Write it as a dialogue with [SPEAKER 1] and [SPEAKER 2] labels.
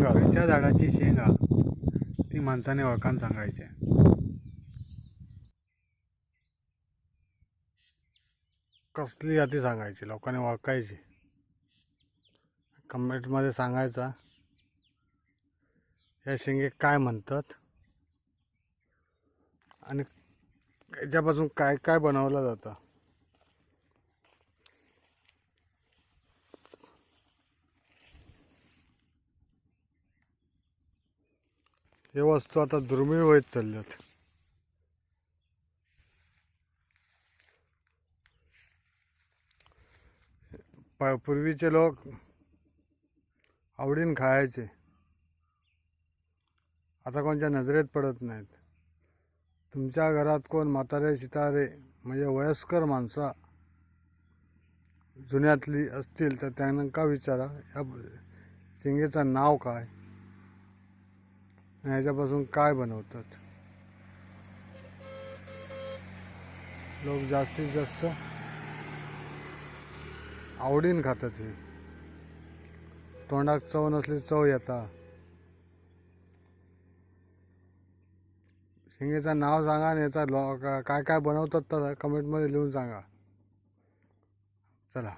[SPEAKER 1] बघा, त्या झाडाची शेंगा ती माणसाने ओळखान सांगायची. कसली जाती सांगायची, लोकांनी ओळखायची. कमेंटमध्ये सांगायचा या शेंगे काय म्हणतात आणि याच्यापासून काय काय बनवलं जातं. हे वस्तू आता दुर्मिळ होत चालल्यात. पूर्वीचे लोक आवडीन खायचे, आता कोणच्या नजरेत पडत नाहीत. तुमच्या घरात कोण म्हातारे शितारे म्हणजे वयस्कर माणसं जुन्यातली असतील तर त्यांना विचारा या शेंगेचं नाव काय आणि ह्याच्यापासून काय बनवतात. लोक जास्तीत जास्त आवडीन खातात. हे तोंडात चव नसली चव येता. शेंगेचं नाव सांगा आणि याचा काय काय बनवतात तर कमेंटमध्ये लिहून सांगा. चला.